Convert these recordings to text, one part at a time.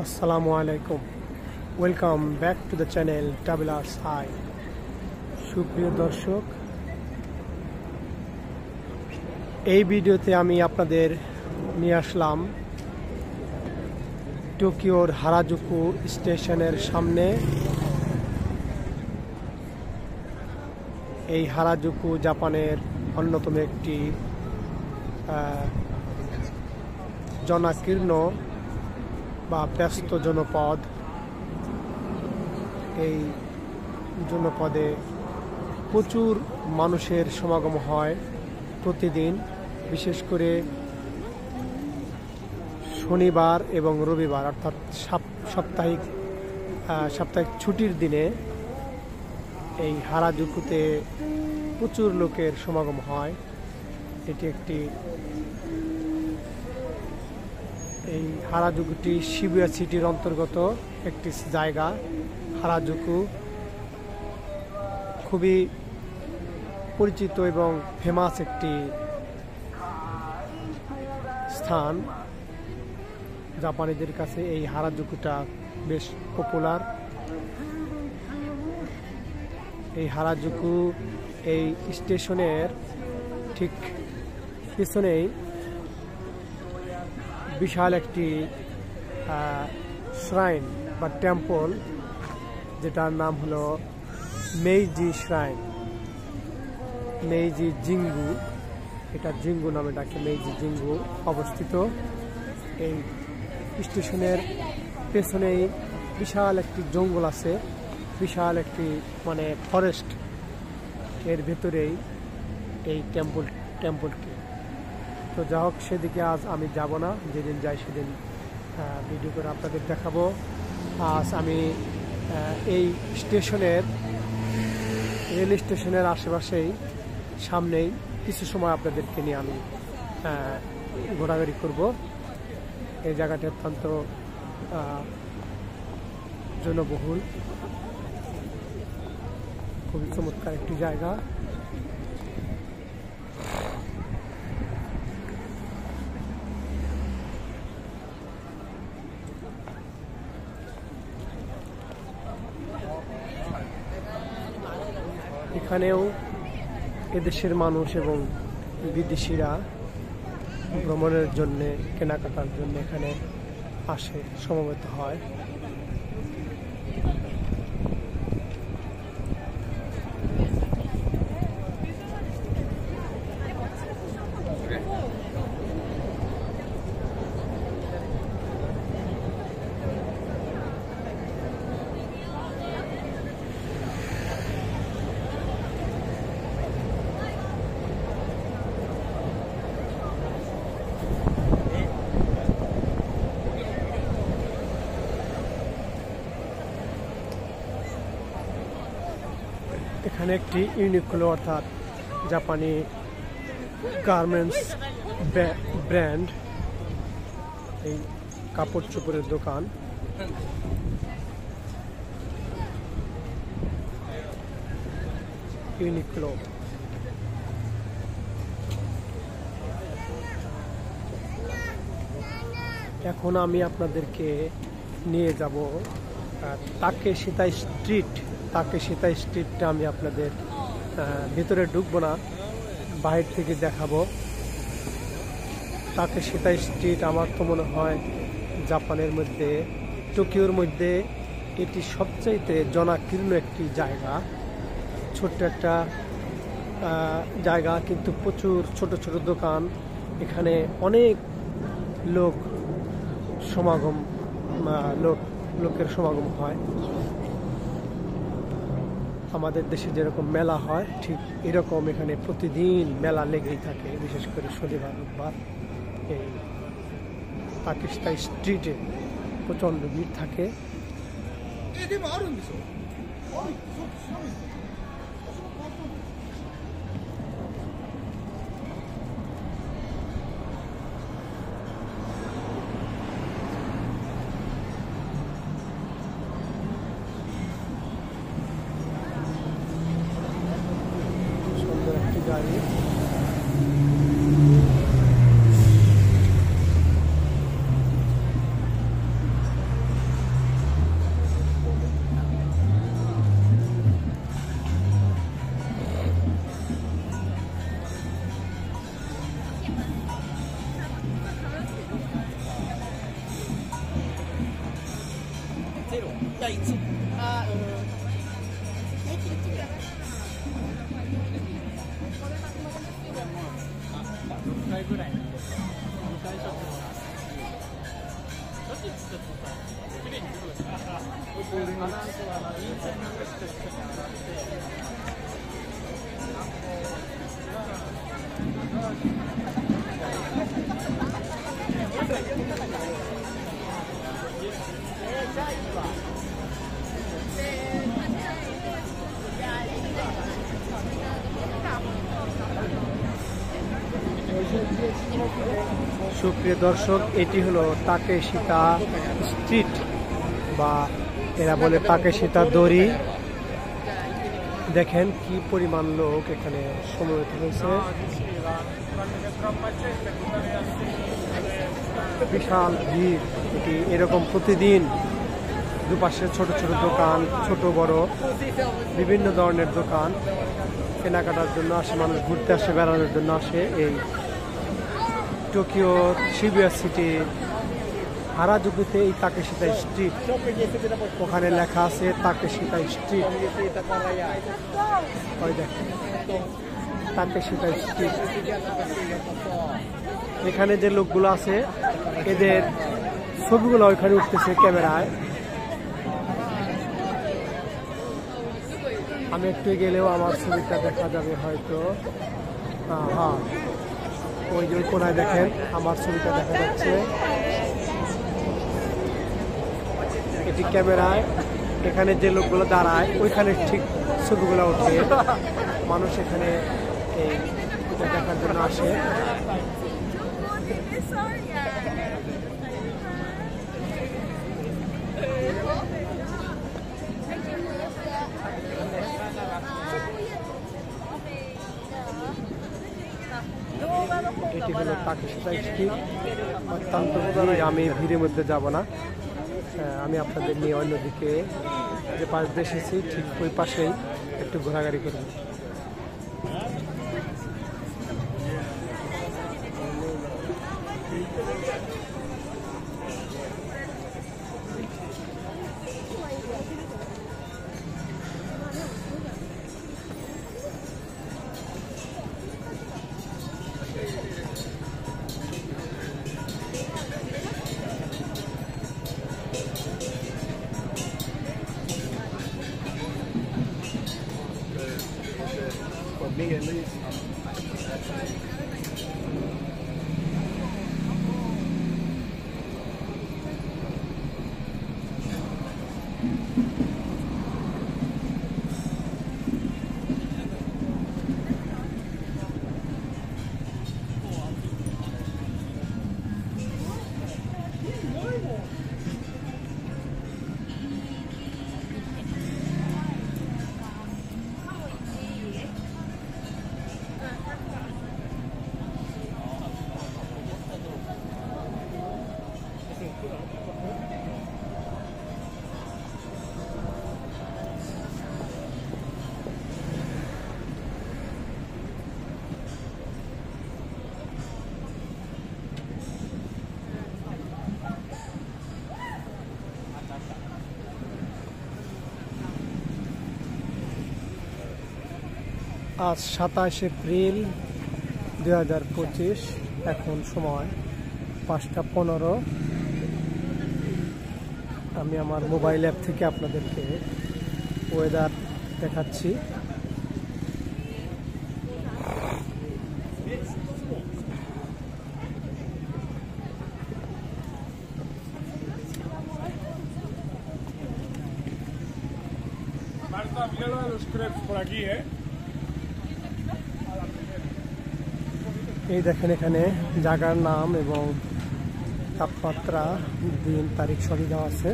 আসসালামু আলাইকুম, welcome back to the channel travellers hi. সুপ্রিয় দর্শক, এই ভিডিওতে আমি আপনাদের নিয়ে আসলাম টোকিওর হারাজুকু স্টেশনের সামনে। এই হারাজুকু জাপানের অন্যতম একটি জনাকীর্ণ বা ব্যস্ত জনপদ। এই জনপদে প্রচুর মানুষের সমাগম হয় প্রতিদিন, বিশেষ করে শনিবার এবং রবিবার, অর্থাৎ সাপ্তাহিক ছুটির দিনে এই হারাজুকুতে প্রচুর লোকের সমাগম হয়। এই হারাজুকুটি শিবুয়া সিটির অন্তর্গত একটি জায়গা। হারাজুকু খুবই পরিচিত এবং ফেমাস একটি স্থান। জাপানিদের কাছে এই হারাজুকুটা বেশ পপুলার। এই হারাজুকু এই স্টেশনের ঠিক পিছনেই বিশাল একটি শ্রাইন বা টেম্পল, যেটার নাম হলো মেইজি শ্রাইন, মেইজি জিঙ্গু। এটা জিঙ্গু নামে ডাকে, মেইজি জিঙ্গু অবস্থিত। এই স্টেশনের পেছনেই বিশাল একটি জঙ্গল আছে, বিশাল একটি ফরেস্ট। এর ভেতরেই এই টেম্পলটি। তো যা হোক, সেদিকে আজ আমি যাব না, যেদিন যাই সেদিন ভিডিও করে আপনাদের দেখাবো। আজ আমি এই রেল স্টেশনের আশেপাশেই সামনেই কিছু সময় আপনাদেরকে নিয়ে আমি ঘোরাঘুরি করব। এই জায়গাটি অত্যন্ত জনবহুল, খুবই চমৎকার একটি জায়গা। এখানেও এদেশের মানুষ এবং বিদেশিরা ভ্রমণের জন্য, কেনাকাটার জন্য এখানে আসে, সমবেত হয়। এখানে একটি ইউনিক্লো অর্থাৎ জাপানি গার্মেন্টস ব্র্যান্ড, এই কাপড় চোপড়ের দোকান। ইউনিক্লো। এখন আমি আপনাদেরকে নিয়ে যাব তাকেশিতা স্ট্রিট। তাকেশিতা স্ট্রিটটা আমি আপনাদের ভিতরে ঢুকবো না, বাইরে থেকে দেখাবো। তাকেশিতা স্ট্রিট আমার তো মনে হয় জাপানের মধ্যে, টোকিওর মধ্যে এটি সবচাইতে জনাকীর্ণ একটি জায়গা। ছোট্ট একটা জায়গা, কিন্তু প্রচুর ছোট ছোট দোকান। এখানে অনেক লোকের সমাগম হয়। আমাদের দেশে যেরকম মেলা হয়, ঠিক এরকম এখানে প্রতিদিন মেলা লেগেই থাকে, বিশেষ করে শনিবার রোববার। এই তাকেশিতা স্ট্রিটে প্রচণ্ড ভিড় থাকে। সুন্দর একটি গাড়ি। じゃあ1、平均1ぐらい。6回ぐらいなんですよ。2回ちょっともらって。ちょっとさ、きれいにするんですか。バランスはインサイドの人に洗って。সুপ্রিয় দর্শক, এটি হলো তাকেশিতা স্ট্রিট বা এরা বলে তাকেশিতা দড়ি। দেখেন কি পরিমাণ লোক এখানে সমবেত হয়েছে, বিশাল ভিড়। এটি এরকম প্রতিদিন দুপাশে ছোট ছোট দোকান, ছোট বড় বিভিন্ন ধরনের দোকান কেনাকাটার জন্য আসে, মানুষ ঘুরতে আসে, বেড়ানোর জন্য আসে। এই টোকিও শিবুয়া সিটি হারাজুকুতে এই তাকেশিতা স্ট্রিট, ওখানে লেখা আছে তাকেশিতা স্ট্রিট। ওই দেখেন তাকেশিতা স্ট্রিট। এখানে যে লোকগুলো আছে এদের ছবিগুলো ওইখানে উঠতেছে ক্যামেরায়। আমি একটু গেলেও আমার ছবিটা দেখা যাবে হয়তো। হ্যাঁ, ওই যে কোনায় দেখেন আমার ছবিটা দেখা যাচ্ছে। এটি ক্যামেরায় এখানে যে লোকগুলো দাঁড়ায় ওইখানে ঠিক ছবিগুলো ওঠে। মানুষ এখানে এই দেখার জন্য আসে। এটি হলো তাকেশিতা স্ট্রিট। অত্যন্ত ভিড়, আমি ভিড়ের মধ্যে যাব না, আমি আপনাদের নিয়ে অন্যদিকে যে পাশ দিয়ে এসেছি ঠিক ওই পাশেই একটু ঘোরাঘুরি করব। আজ 27 এপ্রিল 2025। এখন সময় 5টা 15। আমি আমার মোবাইল অ্যাপ থেকে আপনাদেরকে ওয়েদার দেখাচ্ছি। এই দেখেন এখানে জায়গার নাম এবং তাপমাত্রা, দিন, তারিখ সবই দেওয়া আছে।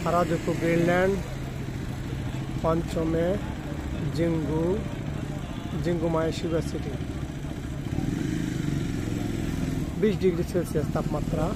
হারাজুকু গ্রিনল্যান্ড, পঞ্চমে জিঙ্গুমায় শিবা সিটি। 20 ডিগ্রি সেলসিয়াস তাপমাত্রা।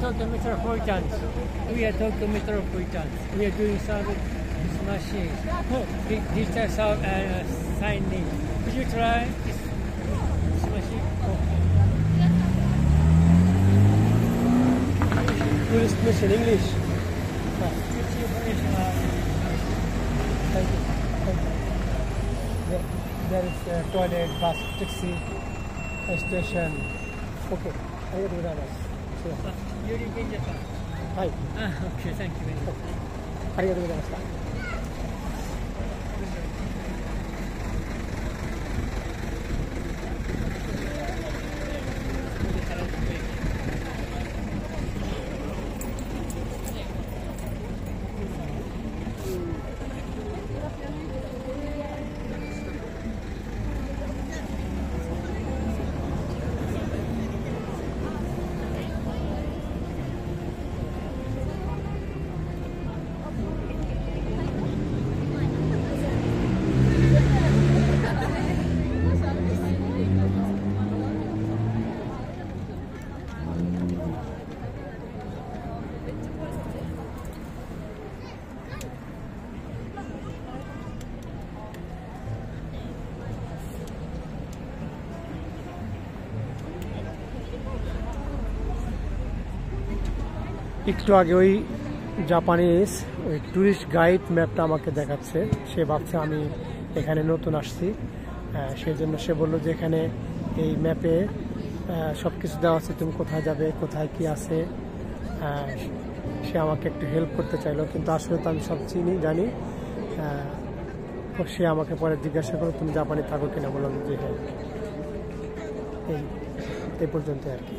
Tokyo Metropolitans. We are Tokyo Metropolitans. We are doing service machines. Digital signing. Could you try this machine? Tourist mission English. Which information Thank you. Thank you. There is a toilet, bus, taxi, station. Okay. ありがとうございます。You live in Japan? はい。 Okay, thank you very much. ありがとうございました。একটু আগে ওই জাপানিজ ওই tourist guide ম্যাপটা আমাকে দেখাচ্ছে। সে ভাবছে আমি এখানে নতুন আসছি, সেই জন্য সে বললো যে এখানে এই ম্যাপে সব কিছু দেওয়া আছে, তুমি কোথায় যাবে, কোথায় কি আছে। সে আমাকে একটু হেল্প করতে চাইলো, কিন্তু আসলে তো আমি সব চিনি জানি। সে আমাকে পরে জিজ্ঞাসা করলো তুমি জাপানে থাকো কিনা, বললাম যে হ্যাঁ। এই পর্যন্ত আর কি।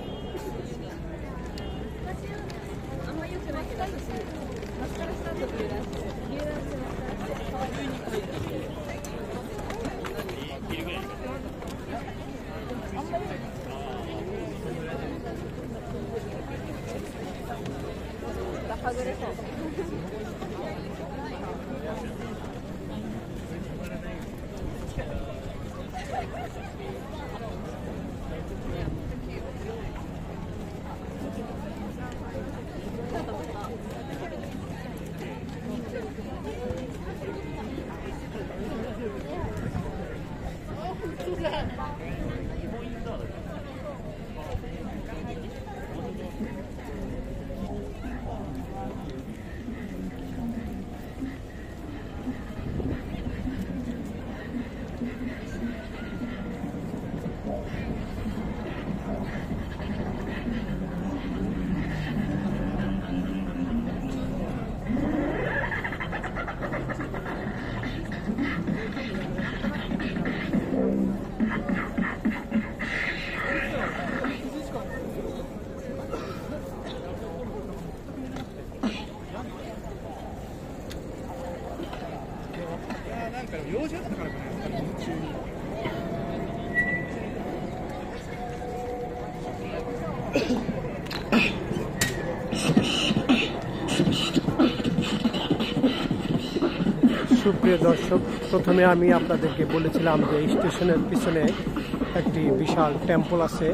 সুপ্রিয় দর্শক, প্রথমে আমি আপনাদেরকে বলেছিলাম যে স্টেশনের পিছনে একটি বিশাল টেম্পল আছে,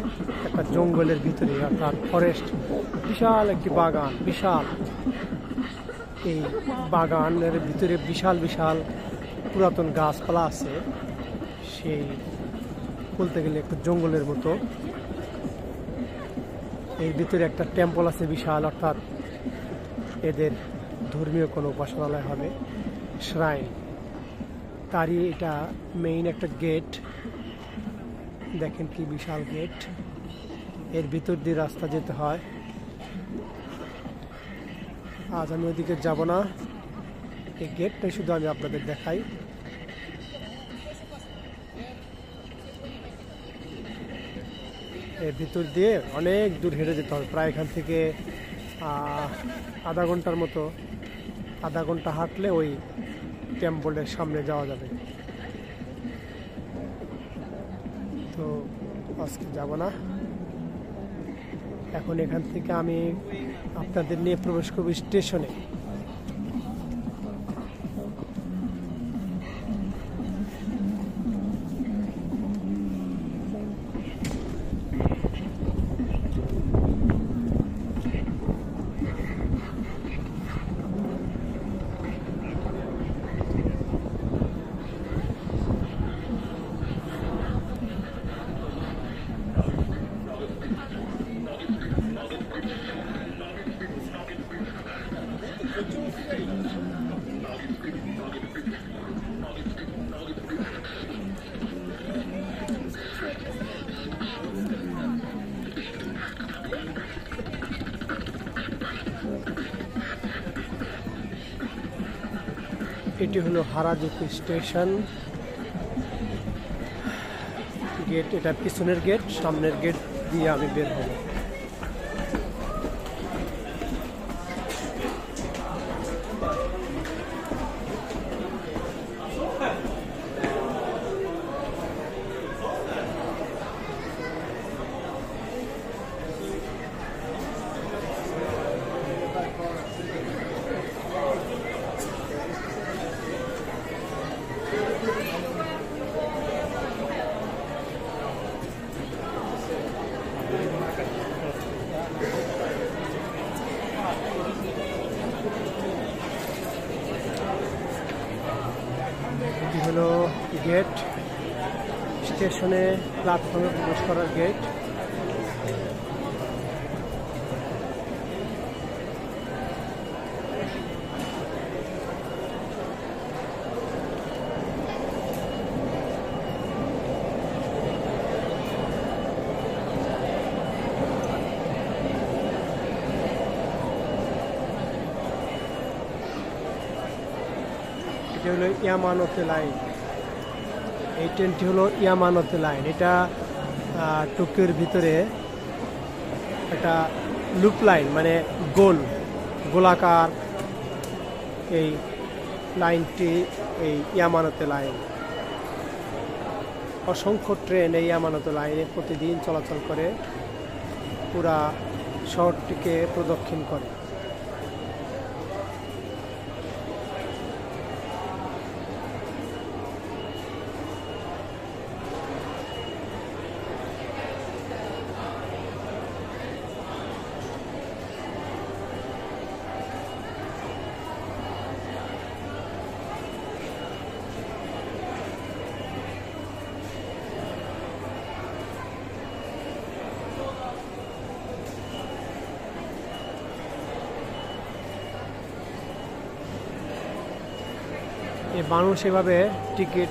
একটা জঙ্গলের ভিতরে, অর্থাৎ ফরেস্ট, বিশাল একটি বাগান, বিশাল। এই বাগানের ভিতরে বিশাল বিশাল পুরাতন গাছপালা আছে, সেই বলতে গেলে একটা জঙ্গলের মতো। এর ভিতরে একটা টেম্পল আছে বিশাল, অর্থাৎ এদের ধর্মীয় কোনো উপাসনালয় হবে, শ্রাইন। তারই এটা মেইন একটা গেট, দেখেন কি বিশাল গেট। এর ভিতর দিয়ে রাস্তা যেতে হয়। আজ আমি ওইদিকে যাব না, এই গেটটাই শুধু আমি আপনাদের দেখাই। এর ভিতর দিয়ে অনেক দূর হেঁটে যেতে হবে, প্রায় এখান থেকে আধা ঘন্টার মতো। আধা ঘন্টা হাঁটলে ওই টেম্পলের সামনে যাওয়া যাবে। তো আজকে যাব না, এখন এখান থেকে আমি আপনাদের নিয়ে প্রবেশ করব স্টেশনে। এটি হলো হারাজুকু স্টেশন গেট। এটা পিছনের গেট, সামনের গেট দিয়ে আমি বের হব। এটি হলো গেট, স্টেশনে প্ল্যাটফর্মে প্রবেশ করার গেট। এটা হলো ইয়ামানোতে লাইন। এই ট্রেনটি হলো ইয়ামানোতে লাইন। এটা টোকিওর ভিতরে একটা লুপ লাইন, মানে গোলাকার এই লাইনটি, এই ইয়ামানোতে লাইন। অসংখ্য ট্রেন এই ইয়ামানোতে লাইনে প্রতিদিন চলাচল করে, পুরা শহরটিকে প্রদক্ষিণ করে। এই মানুষ এভাবে টিকিট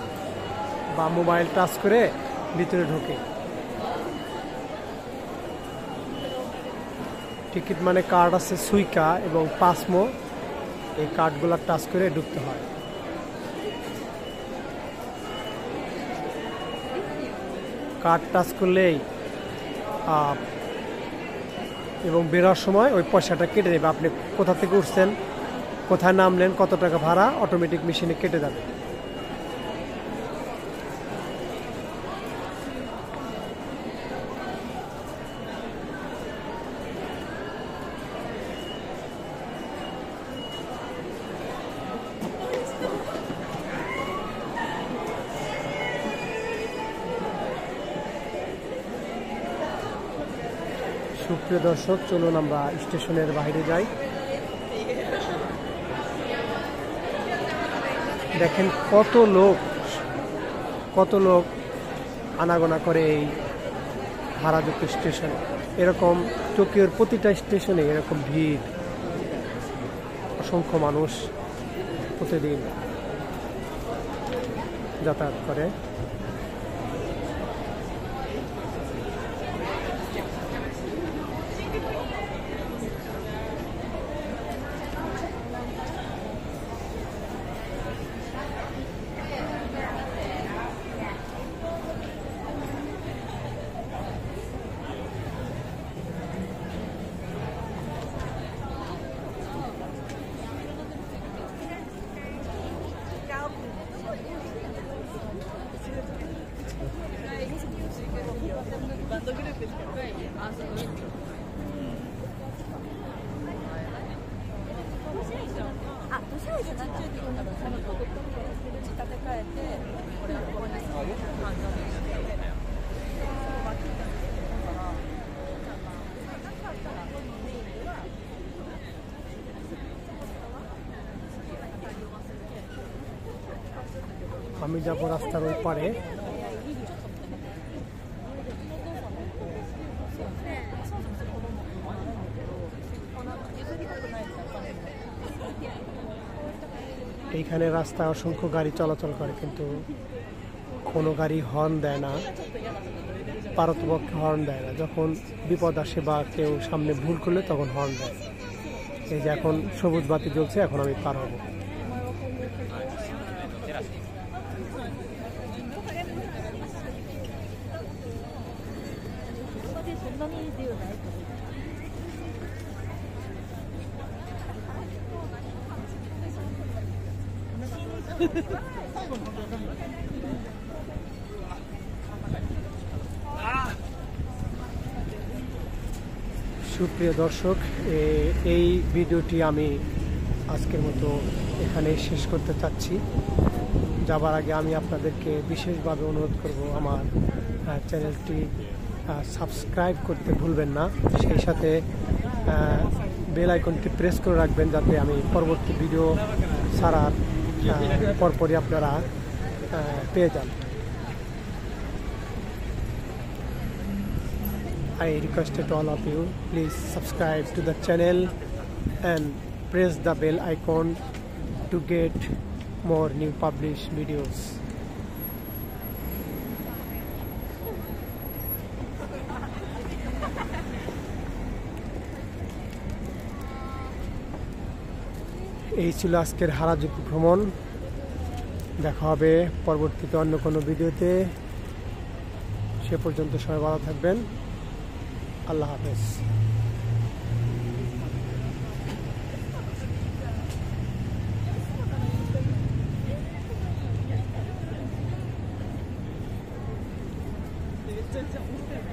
বা মোবাইল টাচ করে ভিতরে ঢোকে। টিকিট মানে কার্ড আছে সুইকা এবং পাসমো, এই কার্ডগুলো টাচ করে ঢুকতে হয়। কার্ড টাচ করলেই এবং বেরোর সময় ওই পয়সাটা কেটে দেবে। আপনি কোথা থেকে উঠছেন, কোথায় নামলেন, কত টাকা ভাড়া, অটোমেটিক মেশিনে কেটে যাবে। সুপ্রিয় দর্শক, চলুন আমরা স্টেশনের বাইরে যাই। দেখেন কত লোক আনাগোনা করে এই হারাজুকু স্টেশনে। এরকম টোকিওর প্রতিটা স্টেশনে এরকম ভিড়, অসংখ্য মানুষ প্রতিদিন যাতায়াত করে। আমি যাবো রাস্তার ওই পারে। এইখানে রাস্তায় অসংখ্য গাড়ি চলাচল করে, কিন্তু কোনো গাড়ি হর্ন দেয় না, পারতপক্ষে হর্ন দেয় না। যখন বিপদ আসে বা কেউ সামনে ভুল করলে তখন হর্ন দেয়। এই যে এখন সবুজ বাতি জ্বলছে, এখন আমি পার হব। সুপ্রিয় দর্শক, এই ভিডিওটি আমি আজকের মতো এখানেই শেষ করতে চাচ্ছি। যাবার আগে আমি আপনাদেরকে বিশেষভাবে অনুরোধ করব, আমার চ্যানেলটি সাবস্ক্রাইব করতে ভুলবেন না। সেই সাথে বেল আইকনটি প্রেস করে রাখবেন, যাতে আমি পরবর্তী ভিডিও ছাড়ার পরপরই আপনারা পেয়ে যান। I requested all of you, please subscribe to the channel and press the bell icon to get more new published videos. এই ছিল আজকের হারাজুকু ভ্রমণ। দেখা হবে পরবর্তীতে অন্য কোনো ভিডিওতে। সে পর্যন্ত সবাই ভালো থাকবেন। আল্লাহ হাফেজ।真的。